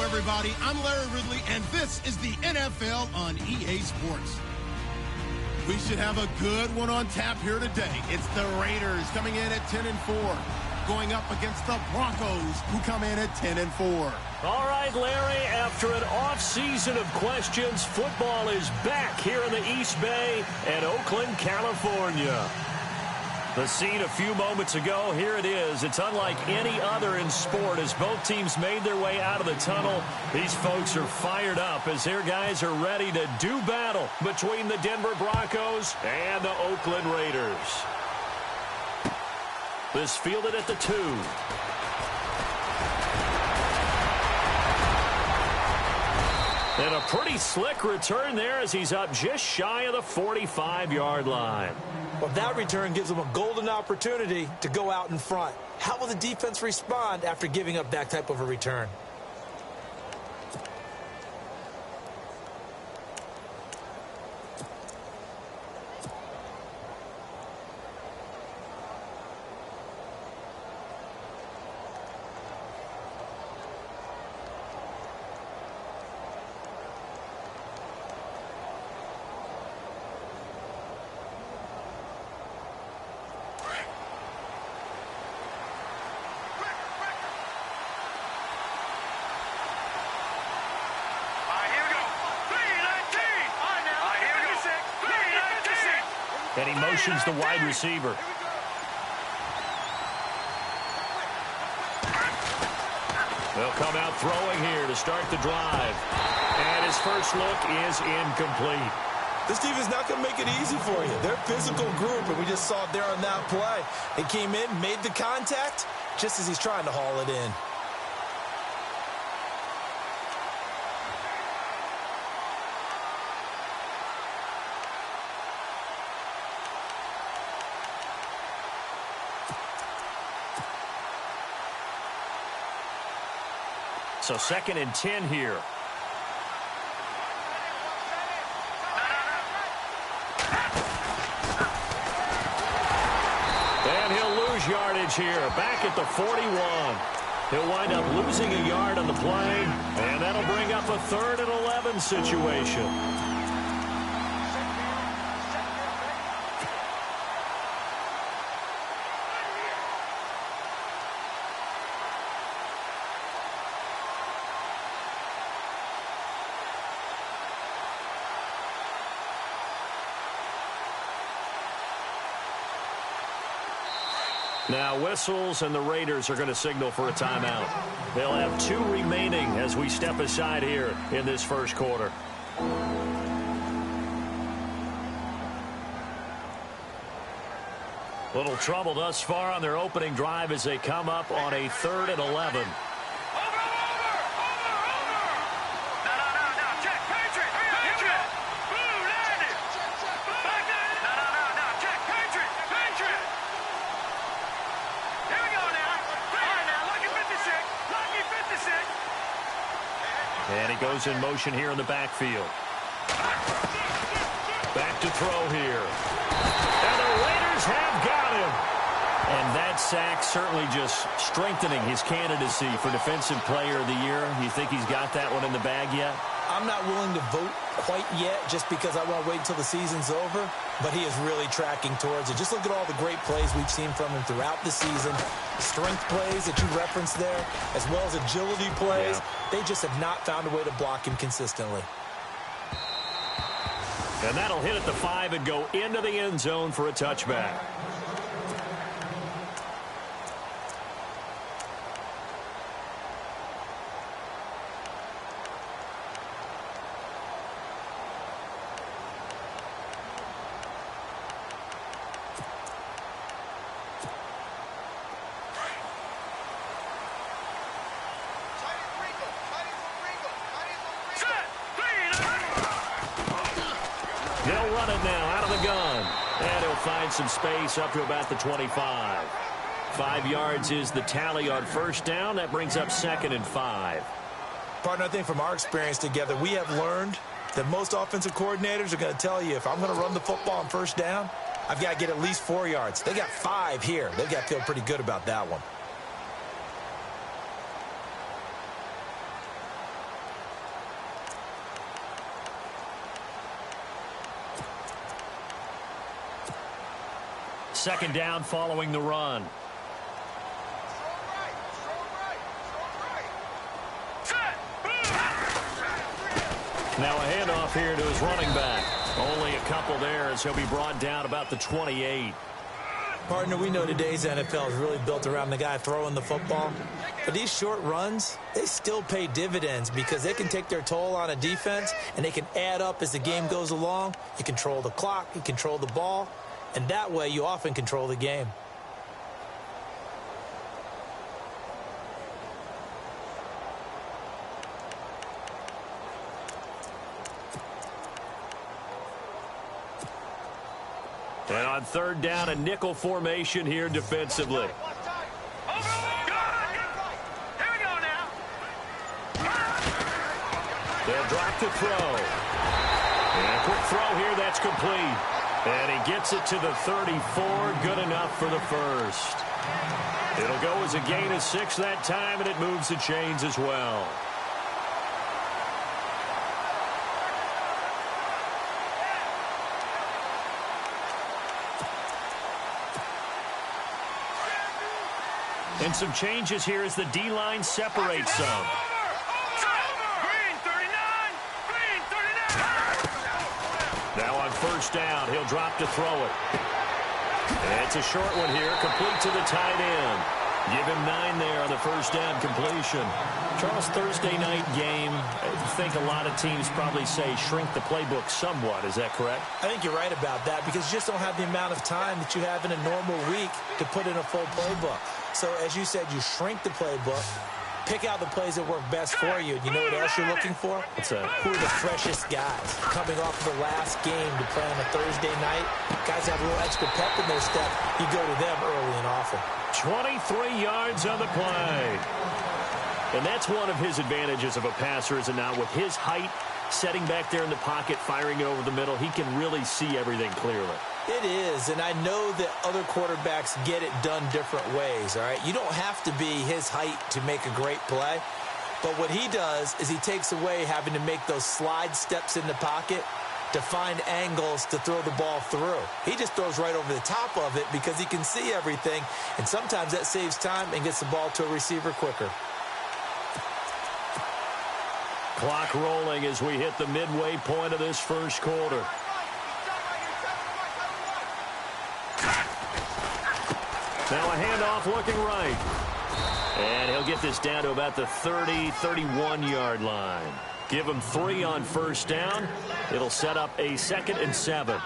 everybody. I'm Larry Ridley, and this is the NFL on EA Sports. We should have a good one on tap here today. It's the Raiders coming in at 10-4, going up against the Broncos, who come in at 10-4. All right, Larry, after an off-season of questions, football is back here in the East Bay at Oakland, California. The scene a few moments ago, here it is. It's unlike any other in sport as both teams made their way out of the tunnel. These folks are fired up as their guys are ready to do battle between the Denver Broncos and the Oakland Raiders. This fielded at the 2. And a pretty slick return there as he's up just shy of the 45-yard line. Well, that return gives them a golden opportunity to go out in front. How will the defense respond after giving up that type of a return? And he motions the wide receiver. They'll come out throwing here to start the drive. And his first look is incomplete. This defense not going to make it easy for you. They're a physical group, and we just saw it there on that play. They came in, made the contact, just as he's trying to haul it in. So 2nd and 10 here. And he'll lose yardage here. Back at the 41. He'll wind up losing a yard on the play. And that'll bring up a 3rd and 11 situation. Now whistles, and the Raiders are going to signal for a timeout. They'll have 2 remaining as we step aside here in this first quarter. Little trouble thus far on their opening drive as they come up on a 3rd and 11. And he goes in motion here in the backfield. Back to throw here. And the Raiders have got him. And that sack certainly just strengthening his candidacy for Defensive Player of the Year. You think he's got that one in the bag yet? I'm not willing to vote quite yet just because I want to wait until the season's over, but he is really tracking towards it. Just look at all the great plays we've seen from him throughout the season. Strength plays that you referenced there, as well as agility plays. Yeah. They just have not found a way to block him consistently. And that'll hit at the 5 and go into the end zone for a touchback. They'll run it now out of the gun. And he'll find some space up to about the 25. 5 yards is the tally on first down. That brings up 2nd and 5. Partner, I think from our experience together, we have learned that most offensive coordinators are going to tell you, if I'm going to run the football on first down, I've got to get at least 4 yards. They got 5 here. They've got to feel pretty good about that one. second down following the run. Now a handoff here to his running back. Only a couple there as he'll be brought down about the 28. Partner, we know today's NFL is really built around the guy throwing the football. But these short runs, they still pay dividends because they can take their toll on a defense and they can add up as the game goes along. You control the clock, you control the ball, and that way you often control the game. And on third down, a nickel formation here defensively. They'll drop the throw. And a quick throw here, that's complete. And he gets it to the 34, good enough for the first. It'll go as a gain of 6 that time, and it moves the chains as well. And some changes here as the D-line separates some. Now on first down, he'll drop to throw it. And it's a short one here, complete to the tight end. Give him 9 there on the first down completion. Charles, Thursday night game, I think a lot of teams probably say shrink the playbook somewhat. Is that correct? I think you're right about that because you just don't have the amount of time that you have in a normal week to put in a full playbook. So as you said, you shrink the playbook, pick out the plays that work best for you. You know what else you're looking for? What's that? Who are the freshest guys coming off of the last game to play on a Thursday night? Guys have a little extra pep in their step. You go to them early and often. 23 yards on the play. And that's one of his advantages of a passer, is it not? With his height, setting back there in the pocket, firing it over the middle, he can really see everything clearly. It is, and I know that other quarterbacks get it done different ways, all right? You don't have to be his height to make a great play, but what he does is he takes away having to make those slide steps in the pocket to find angles to throw the ball through. He just throws right over the top of it because he can see everything, and sometimes that saves time and gets the ball to a receiver quicker. Clock rolling as we hit the midway point of this first quarter. Now a handoff looking right. And he'll get this down to about the 30, 31-yard line. Give him 3 on first down. It'll set up a 2nd and 7.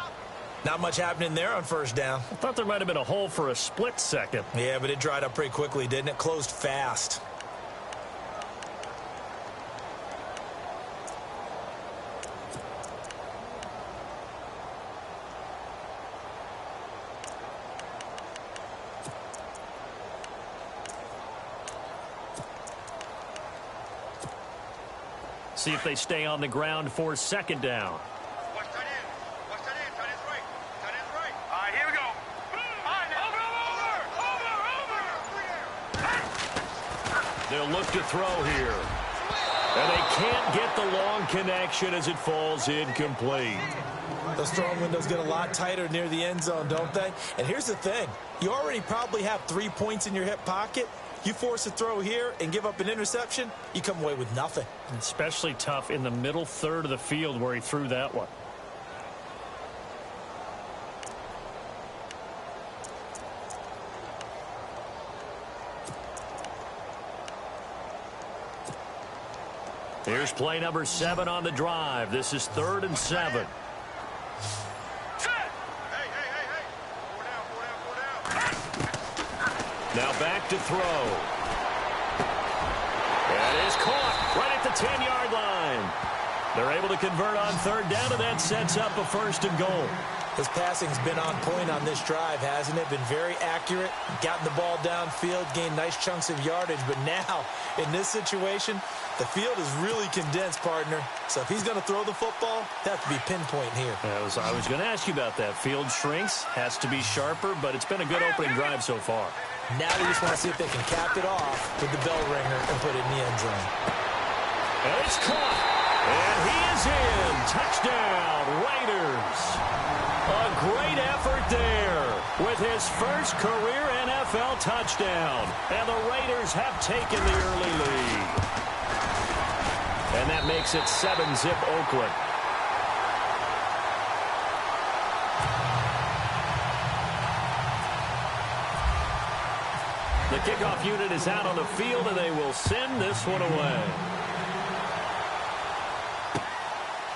Not much happening there on first down. I thought there might have been a hole for a split second. Yeah, but it dried up pretty quickly, didn't it? Closed fast. See if they stay on the ground for second down. Watch tight end. Watch tight end. Tight end's right. Tight end's right. All right, here we go. Over. They'll look to throw here. And they can't get the long connection as it falls incomplete. Those throwing windows get a lot tighter near the end zone, don't they? And here's the thing. You already probably have 3 points in your hip pocket. You force a throw here and give up an interception, you come away with nothing. Especially tough in the middle third of the field where he threw that one. Here's play number 7 on the drive. This is 3rd and 7. Now back to throw. That is caught right at the 10-yard line. They're able to convert on third down, and that sets up a 1st and goal. His passing's been on point on this drive, hasn't it? Been very accurate, gotten the ball downfield, gained nice chunks of yardage. But now, in this situation, the field is really condensed, partner. So if he's going to throw the football, that has to be pinpoint here. I was going to ask you about that. Field shrinks, has to be sharper, but it's been a good opening drive so far. Now they just want to see if they can cap it off with the bell ringer and put it in the end zone. And it's caught. And he is in. Touchdown, Raiders. A great effort there with his first career NFL touchdown. And the Raiders have taken the early lead. And that makes it 7-zip Oakland. The kickoff unit is out on the field, and they will send this one away.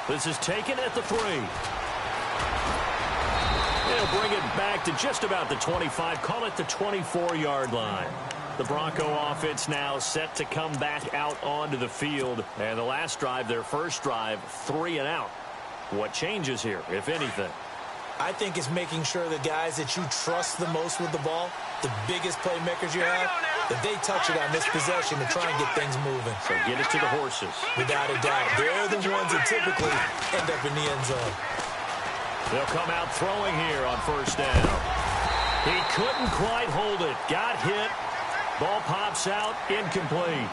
This is taken at the 3. They'll bring it back to just about the 25, call it the 24-yard line. The Bronco offense now set to come back out onto the field. And the last drive, their first drive, 3 and out. What changes here, if anything? I think it's making sure the guys that you trust the most with the ball, the biggest playmakers you have, that they touch it on this possession to try and get things moving. So get it to the horses. Without a doubt. They're the ones that typically end up in the end zone. They'll come out throwing here on first down. He couldn't quite hold it. Got hit. Ball pops out. Incomplete.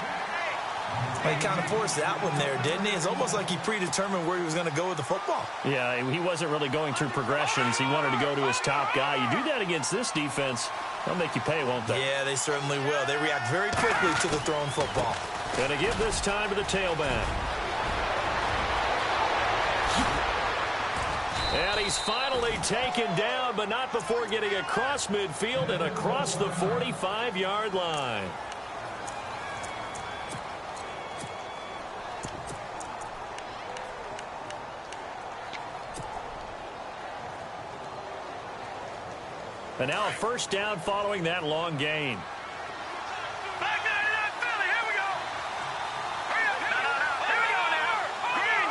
Well, he kind of forced that one there, didn't he? It's almost like he predetermined where he was going to go with the football. Yeah, he wasn't really going through progressions. He wanted to go to his top guy. You do that against this defense, they'll make you pay, won't they? Yeah, they certainly will. They react very quickly to the thrown football. Going to give this time to the tailback. And he's finally taken down, but not before getting across midfield and across the 45-yard line. And now a first down following that long gain. Back 99 Philly, here we go. Hurry up, here we go now. Green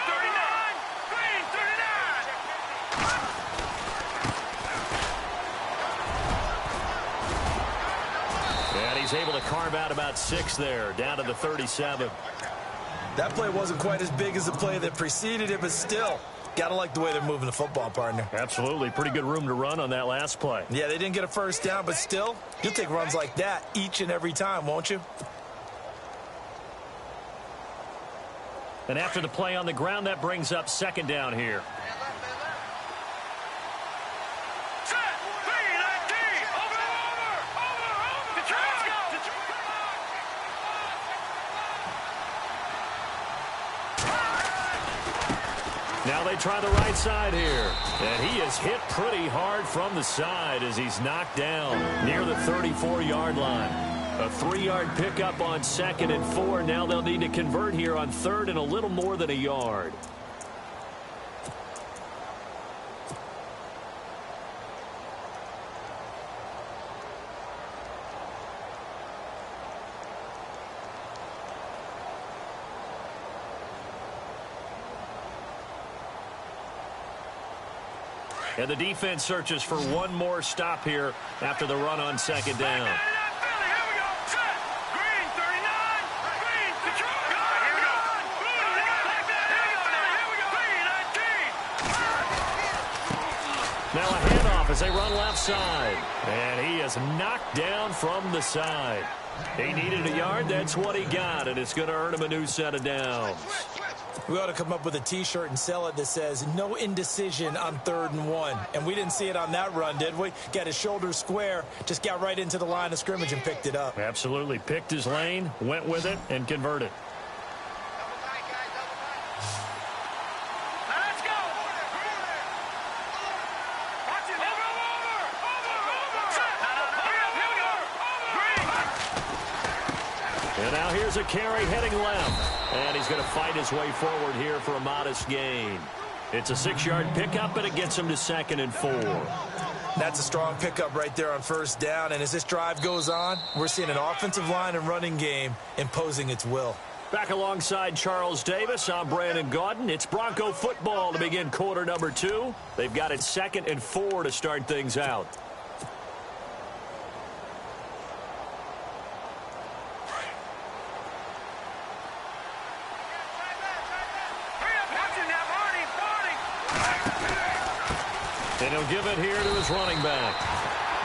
39. And he's able to carve out about 6 there, down to the 37. That play wasn't quite as big as the play that preceded it, but still, gotta like the way they're moving the football, partner. Absolutely. Pretty good room to run on that last play. Yeah, they didn't get a first down, but still, you'll take runs like that each and every time, won't you? And after the play on the ground, that brings up second down here. Set, green, ID. Over. Let's go. Now they try the right side here. And he is hit pretty hard from the side as he's knocked down near the 34-yard line. A 3-yard pickup on 2nd and 4. Now they'll need to convert here on 3rd and a little more than a yard. And the defense searches for one more stop here after the run on 2nd down. Now a handoff as they run left side. And he is knocked down from the side. He needed a yard. That's what he got. And it's going to earn him a new set of downs. We ought to come up with a T-shirt and sell it that says, no indecision on 3rd and 1. And we didn't see it on that run, did we? Got his shoulders square, just got right into the line of scrimmage and picked it up. Absolutely. Picked his lane, went with it, and converted. Let's go. And now here's a carry heading left. And he's going to fight his way forward here for a modest gain. It's a 6-yard pickup, and it gets him to 2nd and 4. That's a strong pickup right there on first down. And as this drive goes on, we're seeing an offensive line and running game imposing its will. Back alongside Charles Davis, I'm Brandon Gaudin. It's Bronco football to begin quarter number 2. They've got it 2nd and 4 to start things out. And he'll give it here to his running back.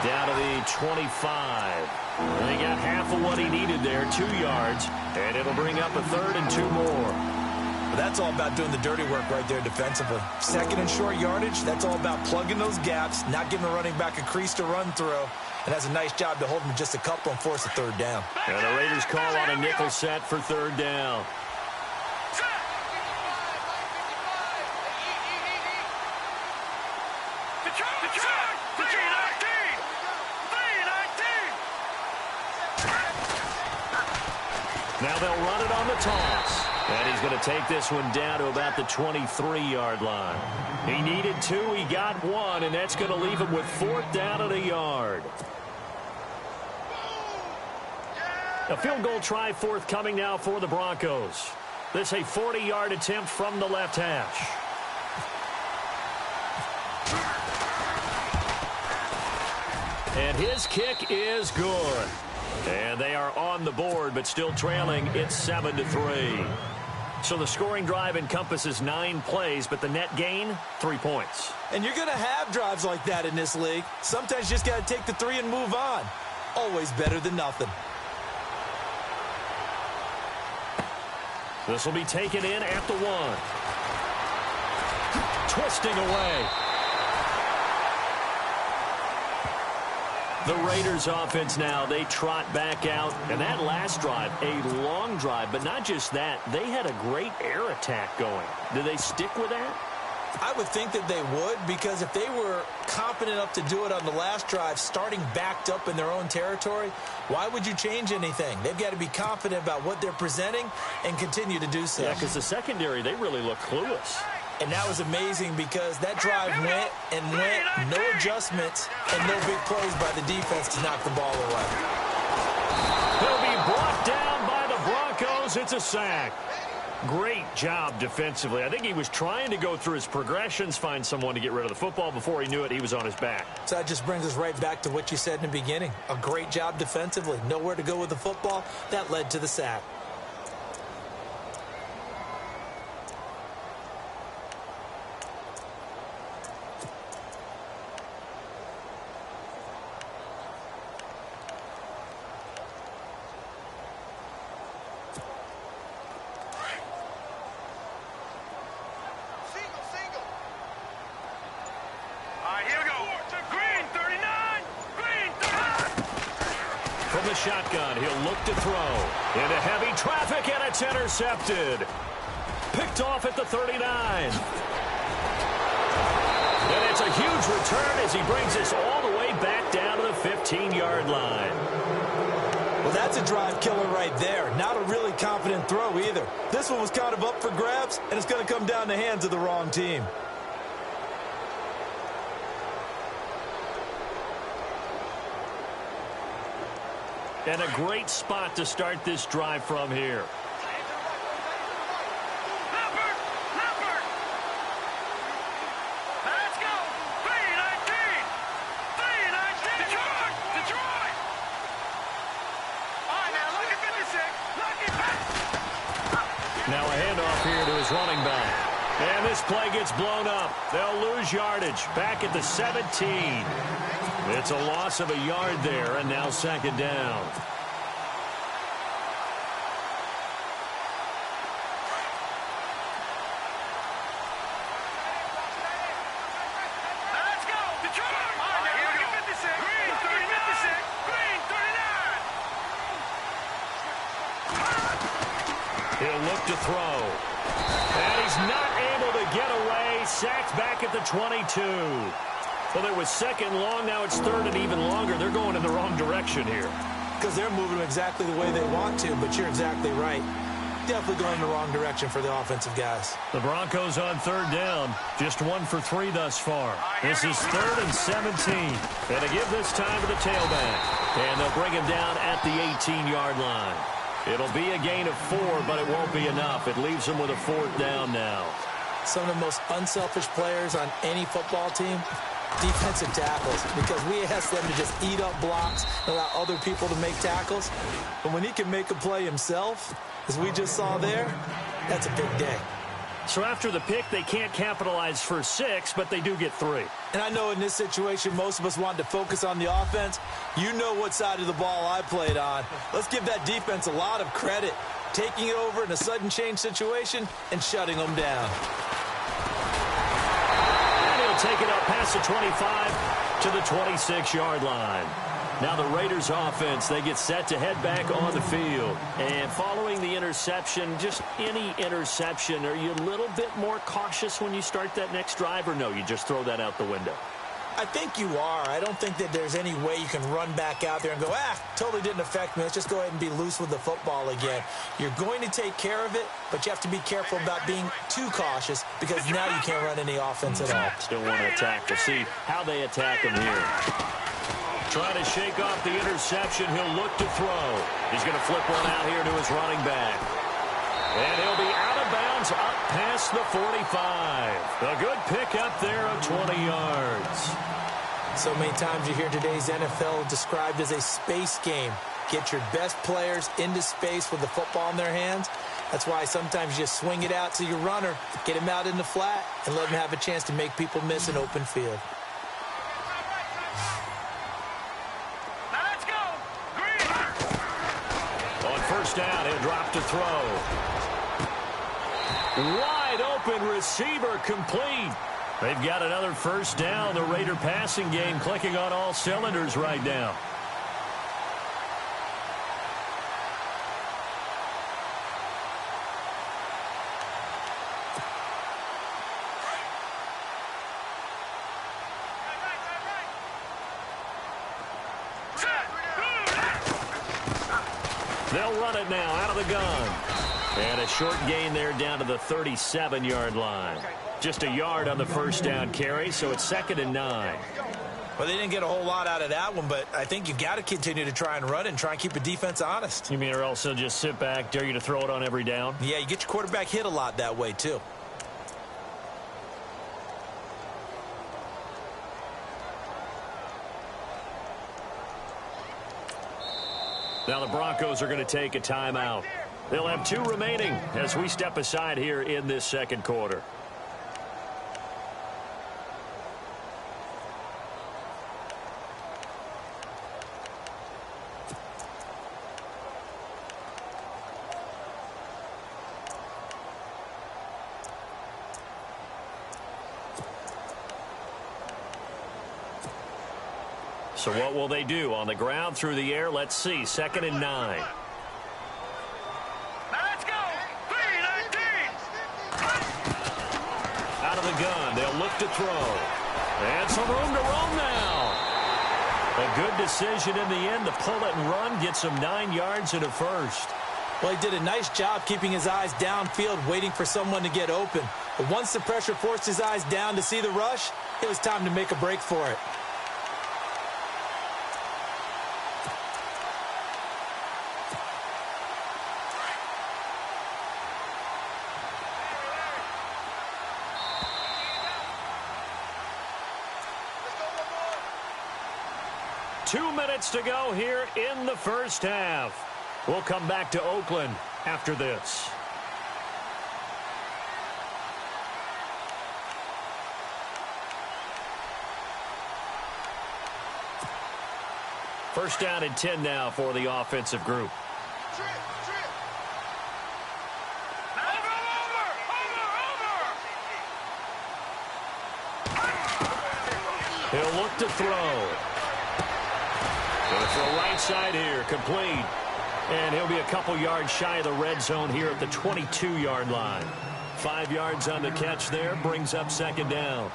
Down to the 25. And he got half of what he needed there, 2 yards. And it'll bring up a 3rd and 2 more. But that's all about doing the dirty work right there defensively. Second and short yardage, that's all about plugging those gaps, not giving a running back a crease to run through, and has a nice job to hold him just a couple and force a third down. And the Raiders call on a nickel set for third down. Now they'll run it on the toss. And he's going to take this one down to about the 23-yard line. He needed 2, he got 1, and that's going to leave him with 4th down and a yard. A field goal try forthcoming now for the Broncos. This a 40-yard attempt from the left hash. And his kick is good. And they are on the board, but still trailing. It's 7-3. So the scoring drive encompasses 9 plays, but the net gain, 3 points. And you're going to have drives like that in this league. Sometimes you just got to take the 3 and move on. Always better than nothing. This will be taken in at the 1. Twisting away. The Raiders offense now, they trot back out. And that last drive, a long drive, but not just that. They had a great air attack going. Do they stick with that? I would think that they would, because if they were confident enough to do it on the last drive, starting backed up in their own territory, why would you change anything? They've got to be confident about what they're presenting and continue to do so. Yeah, because the secondary, they really look clueless. And that was amazing because that drive went and went, no adjustments, and no big plays by the defense to knock the ball away. He'll be brought down by the Broncos. It's a sack. Great job defensively. I think he was trying to go through his progressions, find someone to get rid of the football. Before he knew it, he was on his back. So that just brings us right back to what you said in the beginning. A great job defensively. Nowhere to go with the football. That led to the sack. Shotgun, he'll look to throw into heavy traffic, and it's intercepted. Picked off at the 39. And it's a huge return as he brings us all the way back down to the 15-yard line. Well, that's a drive killer right there. Not a really confident throw either. This one was kind of up for grabs, and it's going to come down the hands of the wrong team. And a great spot to start this drive from here. Let's go. 3-19. Detroit. All right, now look at 56. Now a handoff here to his running back. And this play gets blown up. They'll lose yardage back at the 17. It's a loss of a yard there, and now 2nd down. Let's go, Detroit. All right, now look at 56. Green 39. He'll look to throw. And he's not able to get away. Sacked back at the 22. Well, it was 2nd long. Now it's 3rd and even longer. They're going in the wrong direction here. Because they're moving exactly the way they want to, but you're exactly right. Definitely going in the wrong direction for the offensive guys. The Broncos on 3rd down. Just 1 for 3 thus far. This is 3rd and 17. And to give this time to the tailback. And they'll bring him down at the 18-yard line. It'll be a gain of 4, but it won't be enough. It leaves them with a 4th down now. Some of the most unselfish players on any football team, defensive tackles, because we ask them to just eat up blocks and allow other people to make tackles. But when he can make a play himself, as we just saw there, that's a big day. So after the pick, they can't capitalize for 6, but they do get 3. And I know in this situation, most of us wanted to focus on the offense. You know what side of the ball I played on. Let's give that defense a lot of credit. taking it over in a sudden change situation and shutting them down. And he'll take it up past the 25 to the 26-yard line. Now the Raiders offense, they get set to head back on the field. And following the interception, just any interception, are you a little bit more cautious when you start that next drive, or no, you just throw that out the window? I think you are. I don't think that there's any way you can run back out there and go, totally didn't affect me. Let's just go ahead and be loose with the football again. You're going to take care of it, but you have to be careful about being too cautious because now you can't run any offense at all. Still want to attack. We'll see how they attack him here. Trying to shake off the interception. He'll look to throw. He's going to flip one out here to his running back. And he'll be out of bounds up past the 45. A good pickup there of 20 yards. So many times you hear today's NFL described as a space game. Get your best players into space with the football in their hands. That's why sometimes you swing it out to your runner, get him out in the flat, and let him have a chance to make people miss an open field. Down, he'll drop to throw. Wide open receiver complete. They've got another first down. The Raider passing game clicking on all cylinders right now. They'll run it now out of the gun. And a short gain there down to the 37-yard line. Just a yard on the first down carry, so it's 2nd and 9. Well, they didn't get a whole lot out of that one, but I think you've got to continue to try and run and try and keep the defense honest. You mean or else they'll just sit back, dare you to throw it on every down? Yeah, you get your quarterback hit a lot that way, too. Now the Broncos are going to take a timeout. They'll have 2 remaining as we step aside here in this second quarter. So what will they do? On the ground, through the air? Let's see. 2nd and 9. Now let's go. 3-19. Out of the gun. They'll look to throw. And some room to roam now. A good decision in the end to pull it and run. Get some 9 yards and a first. Well, he did a nice job keeping his eyes downfield, waiting for someone to get open. But once the pressure forced his eyes down to see the rush, it was time to make a break for it. Two minutes to go here in the first half. We'll come back to Oakland after this. First down and 10 now for the offensive group. He'll look to throw. Going to throw right side here, complete. And he'll be a couple yards shy of the red zone here at the 22-yard line. 5 yards on the catch there, brings up 2nd down.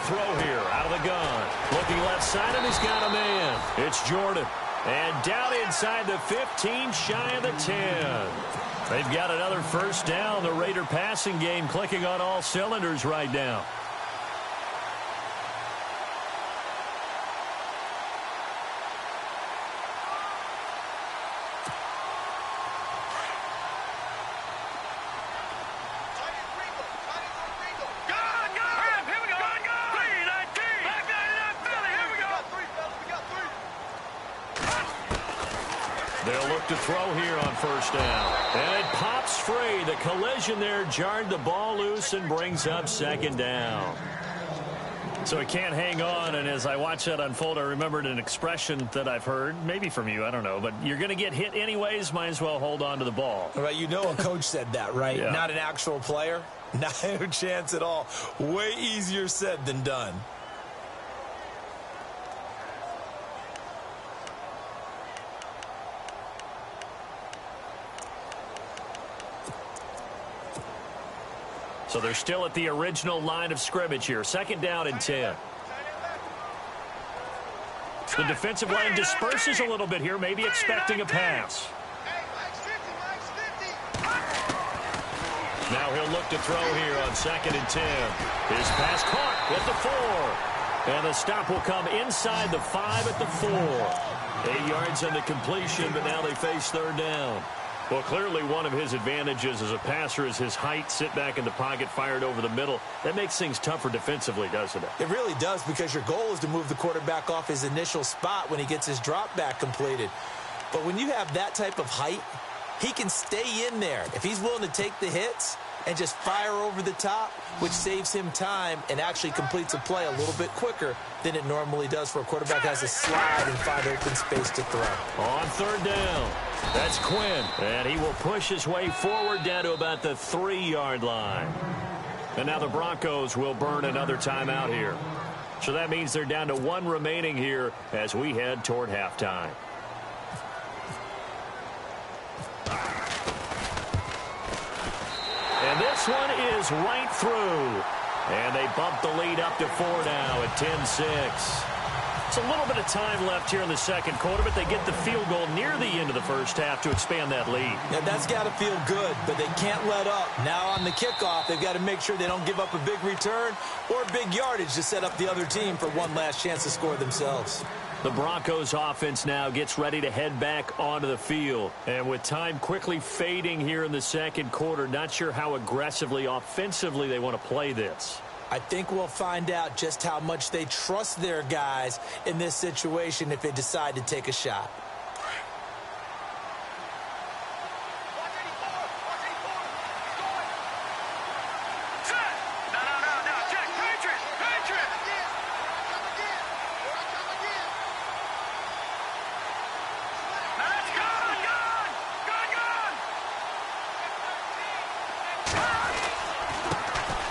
Throw here out of the gun. Looking left side, and he's got a man. It's Jordan. And down inside the 15, shy of the 10. They've got another first down. The Raider passing game clicking on all cylinders right now. They'll look to throw here on first down. And it pops free. The collision there jarred the ball loose and brings up second down. So it can't hang on, and as I watch that unfold, I remembered an expression that I've heard, maybe from you, I don't know, but you're going to get hit anyways, might as well hold on to the ball. Right, you know a coach said that, right? Yeah. Not an actual player. Not a chance at all. Way easier said than done. So they're still at the original line of scrimmage here. Second down and 10. The defensive line disperses a little bit here, maybe expecting a pass. Now he'll look to throw here on second and 10. His pass caught at the 4. And the stop will come inside the 5 at the 4. 8 yards on the completion, but now they face third down. Well, clearly one of his advantages as a passer is his height, sit back in the pocket, fired over the middle. That makes things tougher defensively, doesn't it? It really does, because your goal is to move the quarterback off his initial spot when he gets his drop back completed. But when you have that type of height, he can stay in there if he's willing to take the hits and just fire over the top, which saves him time and actually completes a play a little bit quicker than it normally does for a quarterback who has to slide and find open space to throw. On third down, that's Quinn, and he will push his way forward down to about the 3-yard line. And now the Broncos will burn another timeout here. So that means they're down to 1 remaining here as we head toward halftime. And this one is right through. And they bump the lead up to 4 now at 10-6. It's a little bit of time left here in the second quarter, but they get the field goal near the end of the first half to expand that lead. Yeah, that's got to feel good, but they can't let up. Now on the kickoff, they've got to make sure they don't give up a big return or big yardage to set up the other team for one last chance to score themselves. The Broncos offense now gets ready to head back onto the field. And with time quickly fading here in the second quarter, not sure how aggressively, offensively they want to play this. I think we'll find out just how much they trust their guys in this situation if they decide to take a shot.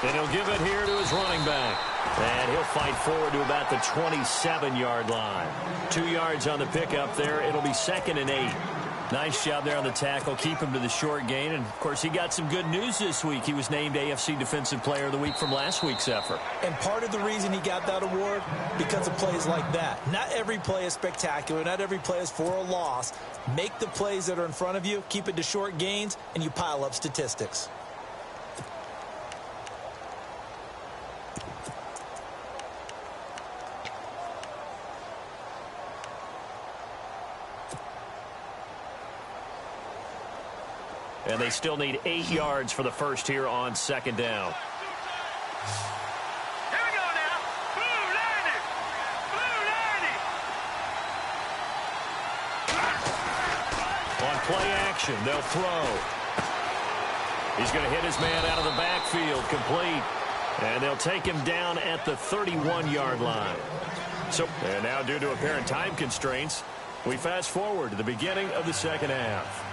And he'll give it here to his running back. And he'll fight forward to about the 27-yard line. 2 yards on the pickup there. It'll be second and 8. Nice job there on the tackle. Keep him to the short gain. And, of course, he got some good news this week. He was named AFC Defensive Player of the Week from last week's effort. And part of the reason he got that award, because of plays like that. Not every play is spectacular. Not every play is for a loss. Make the plays that are in front of you, keep it to short gains, and you pile up statistics. And they still need 8 yards for the first here on second down. Here we go now. Blue 90. Blue 90. On play action, they'll throw. He's going to hit his man out of the backfield, complete. And they'll take him down at the 31-yard line. And now, due to apparent time constraints, we fast forward to the beginning of the second half.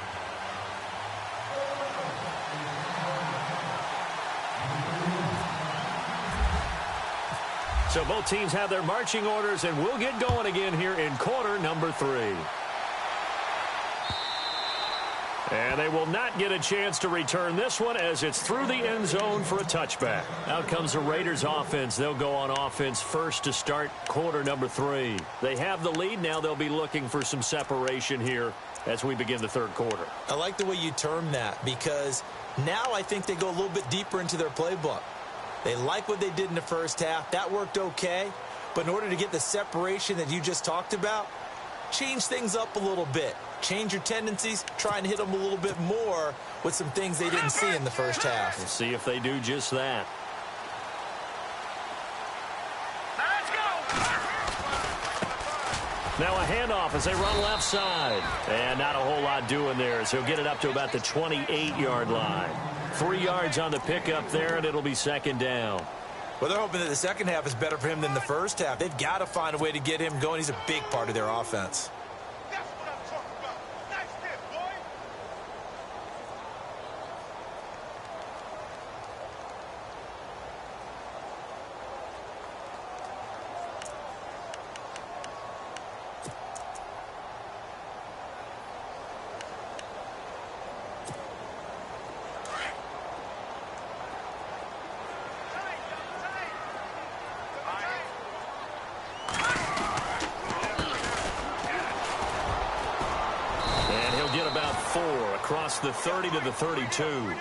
So both teams have their marching orders, and we'll get going again here in quarter number 3. And they will not get a chance to return this one as it's through the end zone for a touchback. Out comes the Raiders offense. They'll go on offense first to start quarter number 3. They have the lead. Now they'll be looking for some separation here as we begin the third quarter. I like the way you term that, because now I think they go a little bit deeper into their playbook. They like what they did in the first half. That worked okay. But in order to get the separation that you just talked about, change things up a little bit. Change your tendencies. Try and hit them a little bit more with some things they didn't see in the first half. We'll see if they do just that. Now a handoff as they run left side. And not a whole lot doing there, so he'll get it up to about the 28-yard line. 3 yards on the pickup there, and it'll be second down. Well, they're hoping that the second half is better for him than the first half. They've got to find a way to get him going. He's a big part of their offense. That's what I'm talking about. Nice hit, boy. And he'll get about 4 across the 30 to the 32.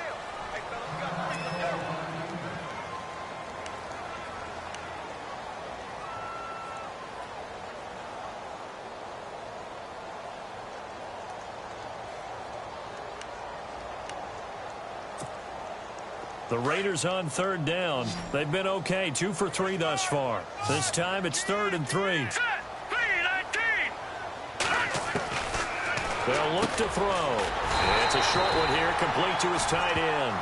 The Raiders on third down. They've been okay, 2 for 3 thus far. This time it's 3rd and 3. They'll look to throw. It's a short one here, complete to his tight end.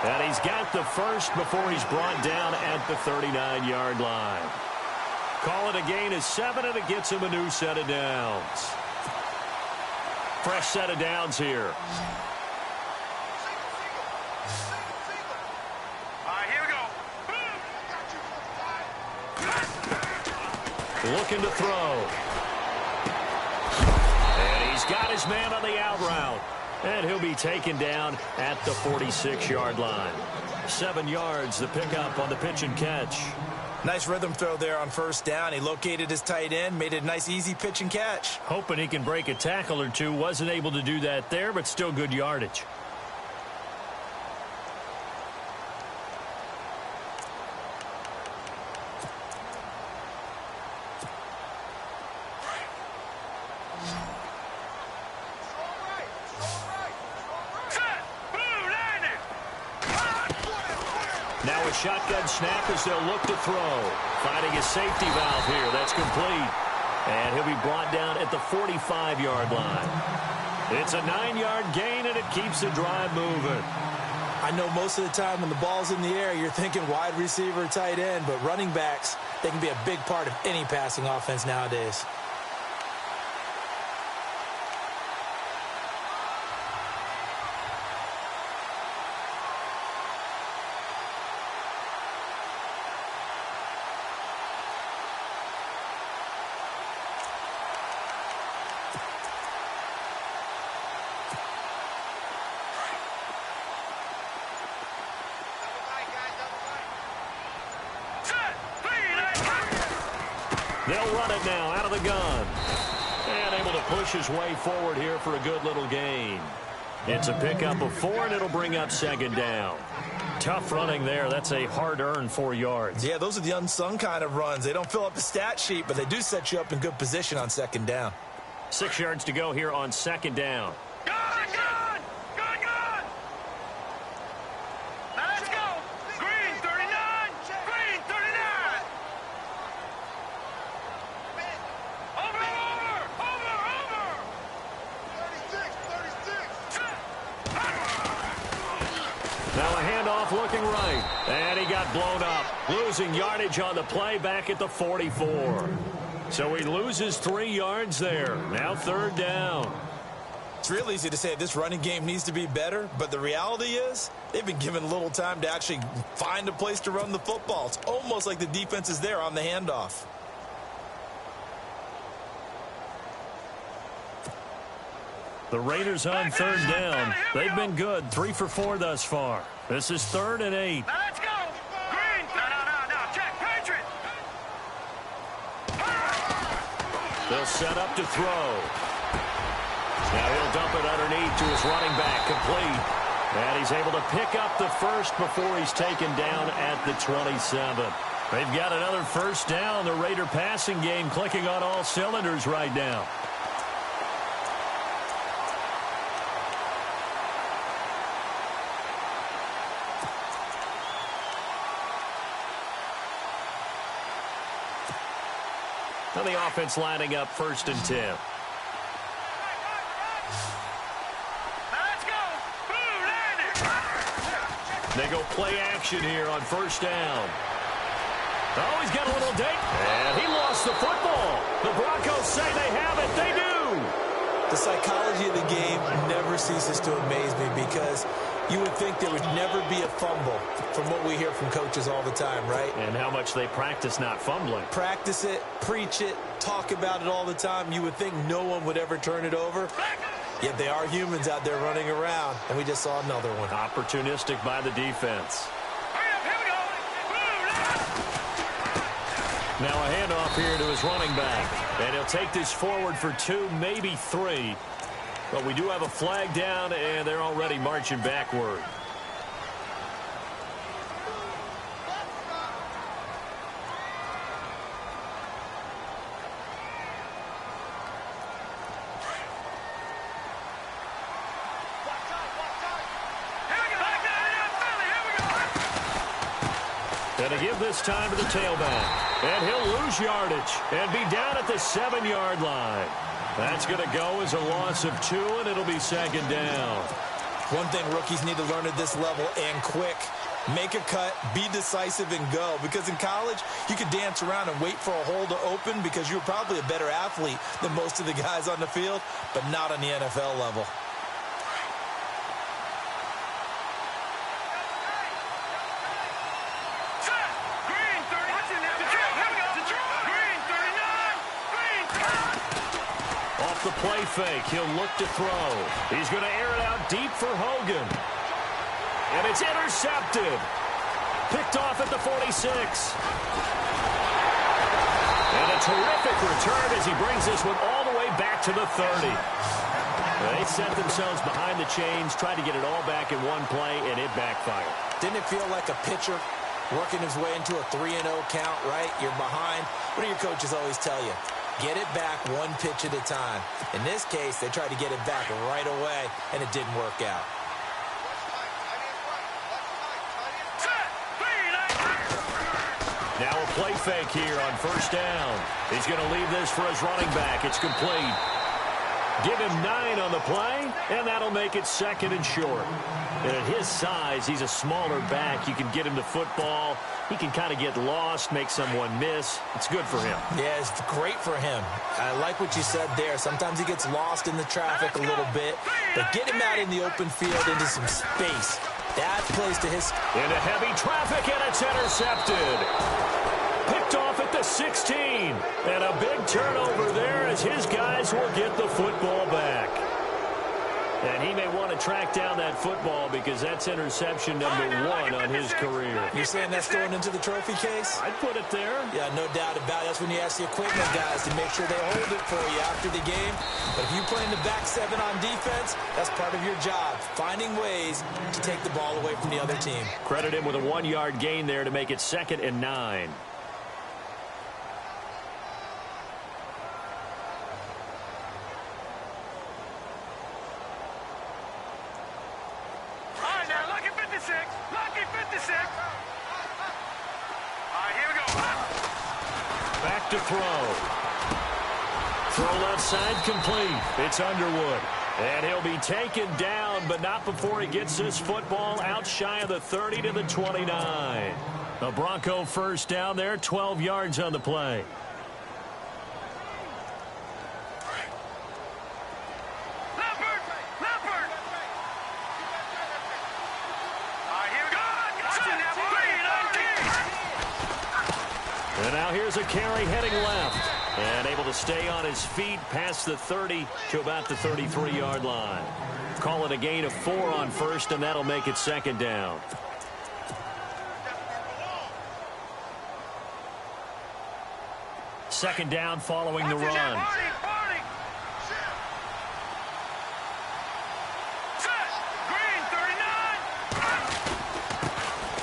And he's got the first before he's brought down at the 39-yard line. Call it a gain of 7, and it gets him a new set of downs. Fresh set of downs here. Looking to throw. And he's got his man on the out route. And he'll be taken down at the 46-yard line. 7 yards, the pickup on the pitch and catch. Nice rhythm throw there on first down. He located his tight end, made it a nice, easy pitch and catch. Hoping he can break a tackle or two. Wasn't able to do that there, but still good yardage. Now a shotgun snap as they'll look to throw. Finding a safety valve here. That's complete. And he'll be brought down at the 45-yard line. It's a 9-yard gain, and it keeps the drive moving. I know most of the time when the ball's in the air, you're thinking wide receiver, tight end, but running backs, they can be a big part of any passing offense nowadays. They'll run it now out of the gun. And able to push his way forward here for a good little gain. It's a pickup of 4, and it'll bring up second down. Tough running there. That's a hard-earned 4 yards. Yeah, those are the unsung kind of runs. They don't fill up the stat sheet, but they do set you up in good position on second down. 6 yards to go here on second down. Now a handoff looking right. And he got blown up. Losing yardage on the play back at the 44. So he loses 3 yards there. Now third down. It's real easy to say this running game needs to be better, but the reality is they've been given little time to actually find a place to run the football. It's almost like the defense is there on the handoff. The Raiders on third down. They've been good. 3 for 4 thus far. This is 3rd and 8. Now let's go. Green. No. Check. Patriot. They'll set up to throw. Now he'll dump it underneath to his running back. Complete. And he's able to pick up the first before he's taken down at the 27. They've got another first down. The Raider passing game clicking on all cylinders right now. Now the offense lining up 1st and 10. Let's go. Boom, landed. They go play action here on 1st down. Oh, he's got a little date. And he lost the football. The Broncos say they have it. They do. The psychology of the game never ceases to amaze me because you would think there would never be a fumble from what we hear from coaches all the time, right? And how much they practice not fumbling. Practice it, preach it, talk about it all the time. You would think no one would ever turn it over. Yet they are humans out there running around, and we just saw another one. Opportunistic by the defense. Here we go. Now a handoff here to his running back. And he'll take this forward for 2, maybe 3. But we do have a flag down, and they're already marching backward. And to give this time to the tailback. And he'll lose yardage and be down at the 7-yard line. That's going to go as a loss of 2, and it'll be 2nd down. One thing rookies need to learn at this level, and quick, make a cut, be decisive, and go. Because in college, you could dance around and wait for a hole to open because you're probably a better athlete than most of the guys on the field, but not on the NFL level. The play fake. He'll look to throw. He's going to air it out deep for Hogan. And it's intercepted. Picked off at the 46. And a terrific return as he brings this one all the way back to the 30. They set themselves behind the chains, tried to get it all back in one play, and it backfired. Didn't it feel like a pitcher working his way into a 3-0 count, right? You're behind. What do your coaches always tell you? Get it back one pitch at a time. In this case, they tried to get it back right away, and it didn't work out. Now a play fake here on 1st down. He's going to leave this for his running back. It's complete. Give him 9 on the play, and that'll make it 2nd and short. And at his size, he's a smaller back. You can get him the football. He can kind of get lost, make someone miss. It's good for him. Yeah, it's great for him. I like what you said there. Sometimes he gets lost in the traffic a little bit. But get him out in the open field into some space. That plays to his... Into heavy traffic, and it's intercepted. Picked off at the 16. And a big turnover there as his guys will get the football back. And he may want to track down that football because that's interception number 1 on his career. You're saying that's going into the trophy case? I'd put it there. Yeah, no doubt about it. That's when you ask the equipment guys to make sure they hold it for you after the game. But if you play in the back 7 on defense, that's part of your job, finding ways to take the ball away from the other team. Credit him with a 1-yard gain there to make it 2nd and 9. Lucky 56. All right, here we go. Back to throw. Throw left side complete. It's Underwood. And he'll be taken down, but not before he gets this football out shy of the 30 to the 29. The Bronco 1st down there, 12 yards on the play. And now here's a carry heading left. And able to stay on his feet past the 30 to about the 33-yard line. Call it a gain of 4 on 1st, and that'll make it 2nd down. Second down following the run.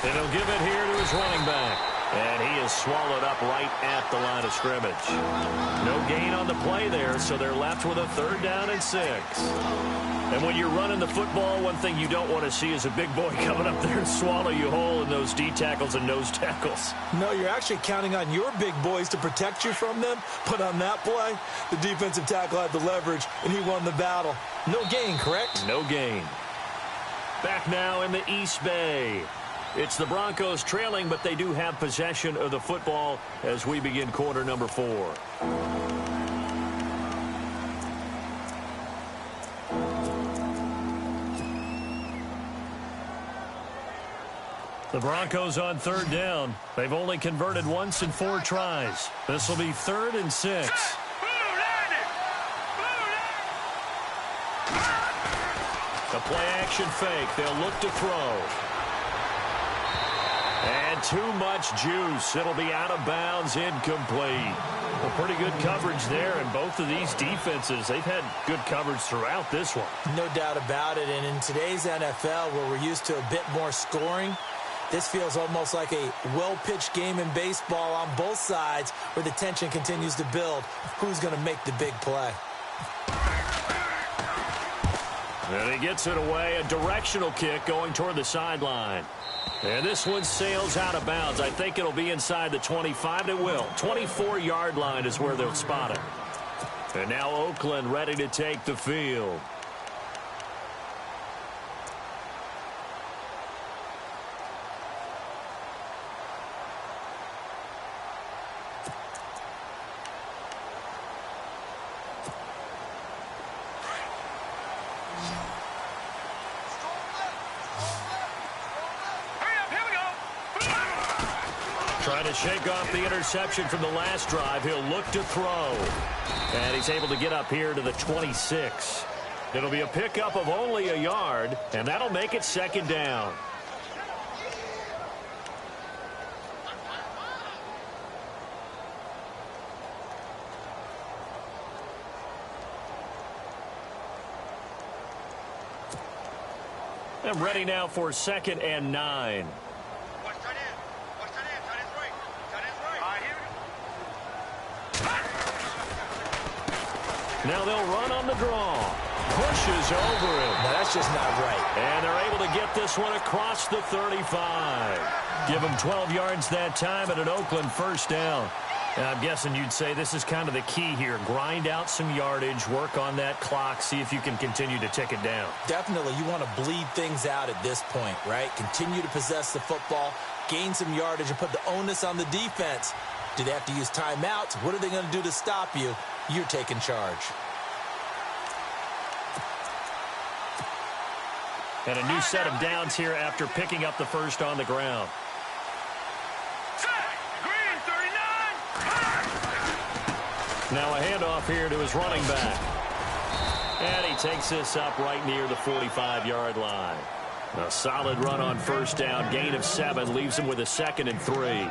And he'll give it here to his running back. And he is swallowed up right at the line of scrimmage. No gain on the play there, so they're left with a 3rd down and 6. And when you're running the football, one thing you don't want to see is a big boy coming up there and swallow you whole in those D tackles and nose tackles. No, you're actually counting on your big boys to protect you from them. But on that play, the defensive tackle had the leverage, and he won the battle. No gain, correct? No gain. Back now in the East Bay. It's the Broncos trailing, but they do have possession of the football as we begin quarter number 4. The Broncos on 3rd down. They've only converted once in 4 tries. This will be 3rd and 6. A play-action fake. They'll look to throw. And too much juice. It'll be out of bounds, incomplete. Well, pretty good coverage there, and both of these defenses, they've had good coverage throughout this one. No doubt about it, and in today's NFL, where we're used to a bit more scoring, this feels almost like a well-pitched game in baseball on both sides where the tension continues to build. Who's going to make the big play? And he gets it away, a directional kick going toward the sideline. And this one sails out of bounds. I think it'll be inside the 25. It will. 24-yard line is where they'll spot it. And now Oakland ready to take the field. Trying to shake off the interception from the last drive. He'll look to throw. And he's able to get up here to the 26. It'll be a pickup of only a yard, and that'll make it 2nd down. And ready now for 2nd and 9. Now they'll run on the draw. Pushes over him. Now that's just not right. And they're able to get this one across the 35. Give him 12 yards that time and an Oakland 1st down. And I'm guessing you'd say this is kind of the key here. Grind out some yardage, work on that clock, see if you can continue to tick it down. Definitely. You want to bleed things out at this point, right? Continue to possess the football, gain some yardage, and put the onus on the defense. Do they have to use timeouts? What are they going to do to stop you? You're taking charge. And a new set of downs here after picking up the 1st on the ground. Now a handoff here to his running back. And he takes this up right near the 45-yard line. A solid run on 1st down, gain of 7, leaves him with a 2nd and 3.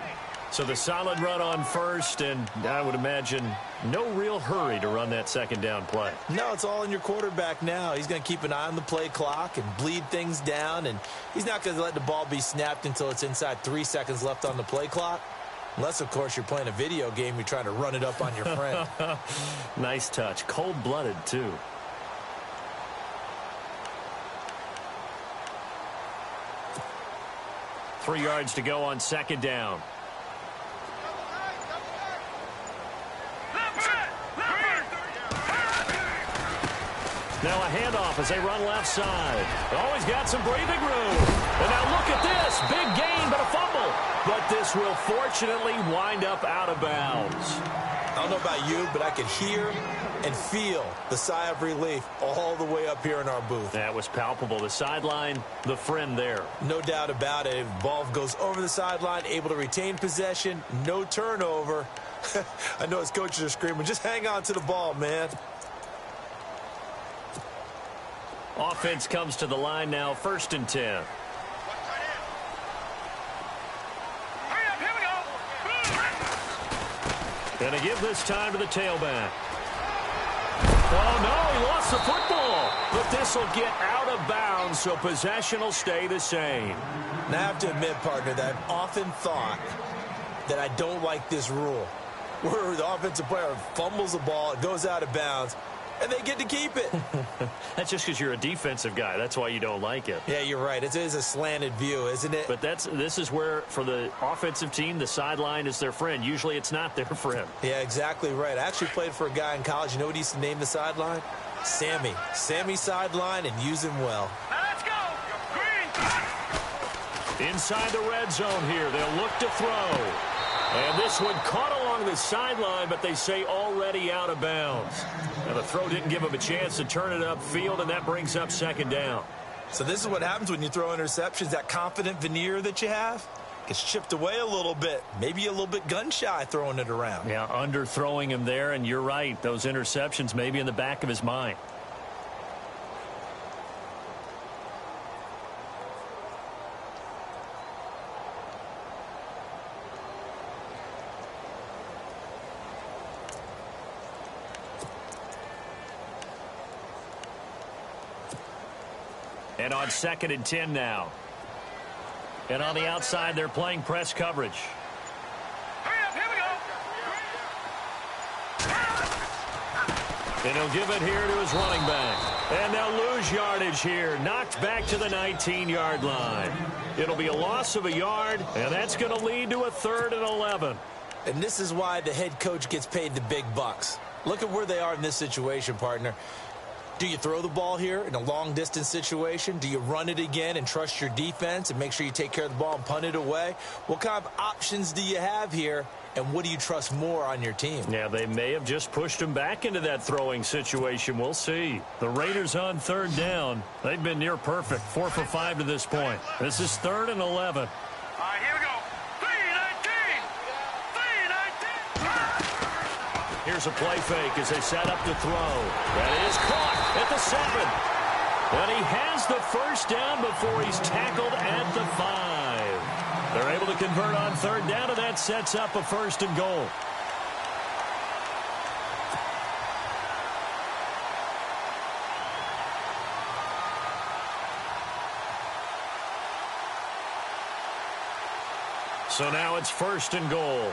So the solid run on 1st, and I would imagine no real hurry to run that 2nd down play. No, it's all in your quarterback now. He's going to keep an eye on the play clock and bleed things down, and he's not going to let the ball be snapped until it's inside 3 seconds left on the play clock. Unless, of course, you're playing a video game, you're trying to run it up on your friend. Nice touch. Cold-blooded, too. Three yards to go on 2nd down. Now a handoff as they run left side. Always got some breathing room. And now look at this. Big gain, but a fumble. But this will fortunately wind up out of bounds. I don't know about you, but I could hear and feel the sigh of relief all the way up here in our booth. That was palpable. The sideline, the friend there. No doubt about it. If the ball goes over the sideline, able to retain possession, no turnover. I know his coaches are screaming, just hang on to the ball, man. Offense comes to the line now, 1st and 10. And to give this time to the tailback. Oh, no, he lost the football. But this will get out of bounds, so possession will stay the same. Now, I have to admit, partner, that I've often thought that I don't like this rule, where the offensive player fumbles the ball, it goes out of bounds, and they get to keep it. That's just because you're a defensive guy. That's why you don't like it. Yeah, you're right. It is a slanted view, isn't it? But this is where, for the offensive team, the sideline is their friend. Usually it's not their friend. Yeah, exactly right. I actually played for a guy in college. You know what he used to name the sideline? Sammy. Sammy sideline, and use him well. Now let's go. Green. Inside the red zone here. They'll look to throw. And this one caught along the sideline, but they say already out of bounds. Now the throw didn't give him a chance to turn it upfield, and that brings up second down. So this is what happens when you throw interceptions. That confident veneer that you have gets chipped away a little bit. Maybe a little bit gun-shy throwing it around. Yeah, underthrowing him there, and you're right. Those interceptions may be in the back of his mind. And on 2nd and 10 now. And on the outside, they're playing press coverage. Hurry up, here we go. And he'll give it here to his running back. And they'll lose yardage here. Knocked back to the 19-yard line. It'll be a loss of a yard, and that's going to lead to a 3rd and 11. And this is why the head coach gets paid the big bucks. Look at where they are in this situation, partner. Do you throw the ball here in a long-distance situation? Do you run it again and trust your defense and make sure you take care of the ball and punt it away? What kind of options do you have here, and what do you trust more on your team? Yeah, they may have just pushed him back into that throwing situation. We'll see. The Raiders on 3rd down. They've been near perfect. 4 for 5 to this point. This is 3rd and 11. All right, here we go. 3-19. 3-19. Here's a play fake as they set up to throw. That is caught at the 7. And he has the first down before he's tackled at the 5. They're able to convert on 3rd down, and that sets up a 1st and goal. So now it's 1st and goal.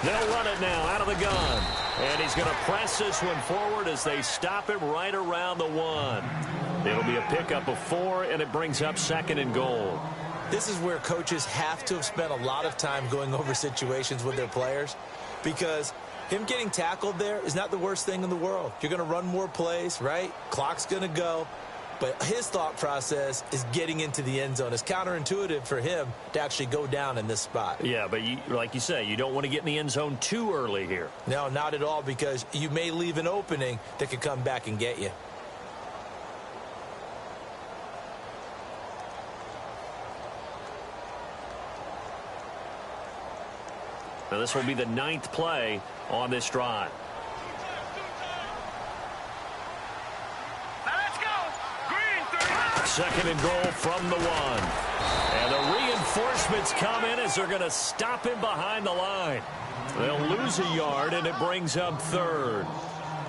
They'll run it now out of the gun. And he's going to press this one forward as they stop him right around the 1. It'll be a pickup of 4, and it brings up 2nd and goal. This is where coaches have to have spent a lot of time going over situations with their players, because him getting tackled there is not the worst thing in the world. You're going to run more plays, right? Clock's going to go. But his thought process is getting into the end zone. It's counterintuitive for him to actually go down in this spot. Yeah, but like you say, you don't want to get in the end zone too early here. No, not at all, because you may leave an opening that could come back and get you. Now this will be the 9th play on this drive. Now let's go. Green. 2nd and goal from the 1. And the reinforcements come in as they're going to stop him behind the line. They'll lose a yard, and it brings up 3rd.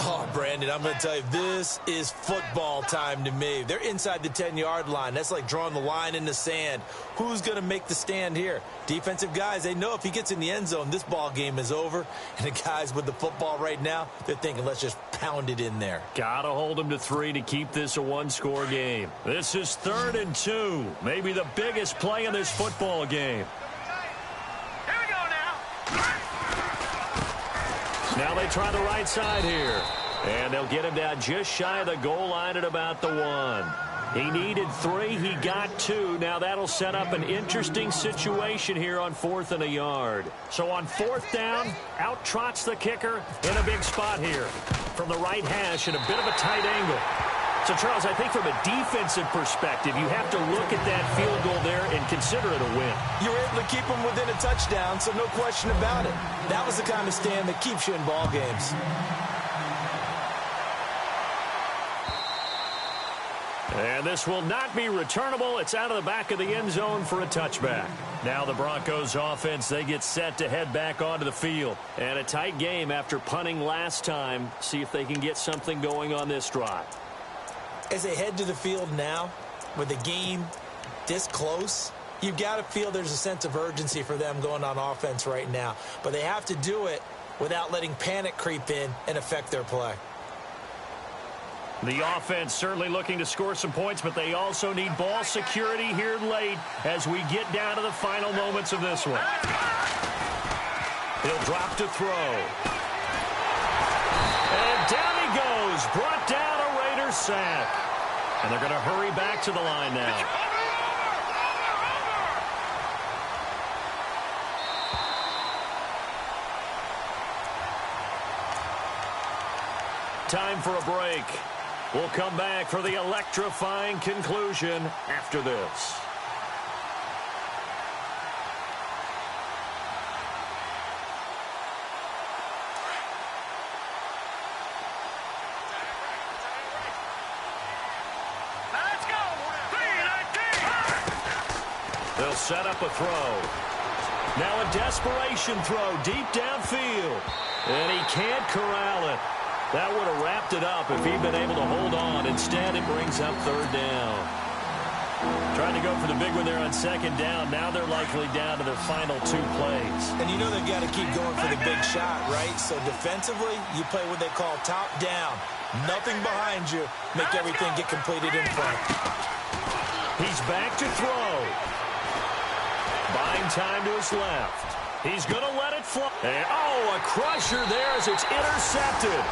Oh, Brandon, I'm going to tell you, this is football time to me. They're inside the 10-yard line. That's like drawing the line in the sand. Who's going to make the stand here? Defensive guys, they know if he gets in the end zone, this ball game is over. And the guys with the football right now, they're thinking, let's just pound it in there. Got to hold him to 3 to keep this a 1-score game. This is 3rd and 2, maybe the biggest play in this football game. Here we go now. Now they try the right side here. And they'll get him down just shy of the goal line at about the 1. He needed 3. He got 2. Now that'll set up an interesting situation here on 4th and a yard. So on 4th down, out trots the kicker in a big spot here. From the right hash in a bit of a tight angle. So, Charles, I think from a defensive perspective, you have to look at that field goal there and consider it a win. You're able to keep them within a touchdown, so no question about it. That was the kind of stand that keeps you in ball games. And this will not be returnable. It's out of the back of the end zone for a touchback. Now the Broncos offense, they get set to head back onto the field. And a tight game after punting last time. See if they can get something going on this drive. As they head to the field now, with the game this close, you've got to feel there's a sense of urgency for them going on offense right now. But they have to do it without letting panic creep in and affect their play. The offense certainly looking to score some points, but they also need ball security here late as we get down to the final moments of this one. He'll drop to throw. And down he goes. Brought down a Raiders sack. And they're going to hurry back to the line now. Time for a break. We'll come back for the electrifying conclusion after this. Let's go. 3-19. They'll set up a throw. Now a desperation throw deep downfield. And he can't corral it. That would have wrapped it up if he'd been able to hold on. Instead, it brings up third down. Trying to go for the big one there on second down. Now they're likely down to their final 2 plays. And you know they've got to keep going for the big shot, right? So defensively, you play what they call top down. Nothing behind you. Make everything get completed in front. He's back to throw. Buying time to his left. He's going to let it fly. And, a crusher there as it's intercepted.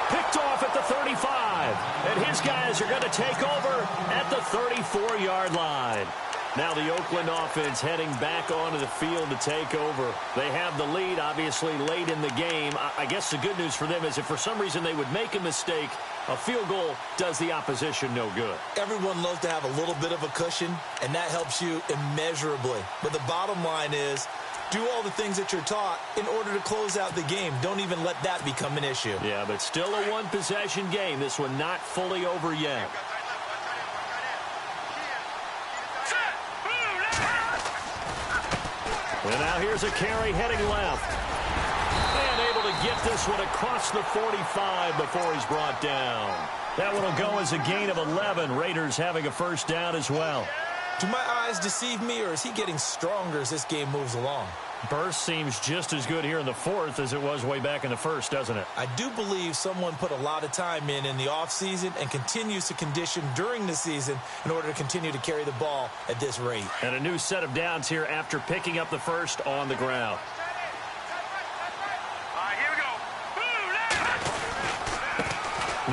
Picked off at the 35. And his guys are going to take over at the 34-yard line. Now the Oakland offense heading back onto the field to take over. They have the lead, obviously, late in the game. I guess the good news for them is if for some reason they would make a mistake, a field goal does the opposition no good. Everyone loves to have a little bit of a cushion, and that helps you immeasurably. But the bottom line is, do all the things that you're taught in order to close out the game. Don't even let that become an issue. Yeah, but still a one-possession game. This one not fully over yet. And now here's a carry heading left. And able to get this one across the 45 before he's brought down. That one will go as a gain of 11. Raiders having a first down as well. Do my eyes deceive me, or is he getting stronger as this game moves along? Burst seems just as good here in the fourth as it was way back in the first, doesn't it? I do believe someone put a lot of time in the offseason and continues to condition during the season in order to continue to carry the ball at this rate. And a new set of downs here after picking up the first on the ground. All right, here we go.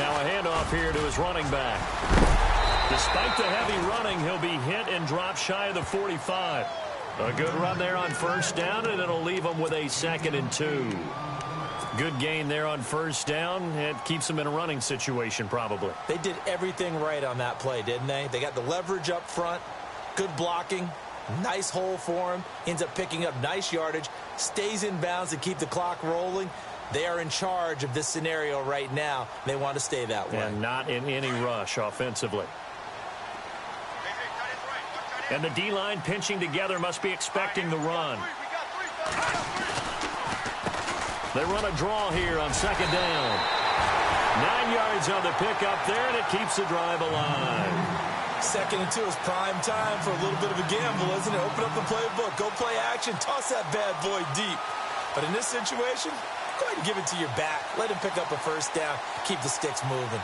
Now a handoff here to his running back. Despite the heavy running, he'll be hit and drop shy of the 45. A good run there on first down, and it'll leave him with a 2nd and 2. Good gain there on first down. It keeps them in a running situation, probably. They did everything right on that play, didn't they? They got the leverage up front, good blocking, nice hole for him, ends up picking up nice yardage, stays in bounds to keep the clock rolling. They are in charge of this scenario right now. They want to stay that way. And not in any rush offensively. And the D-line pinching together must be expecting the run. They run a draw here on second down. 9 yards on the pickup there, and it keeps the drive alive. 2nd and 2 is prime time for a little bit of a gamble, isn't it? Open up the playbook, go play action, toss that bad boy deep. But in this situation, go ahead and give it to your back. Let him pick up a first down, keep the sticks moving.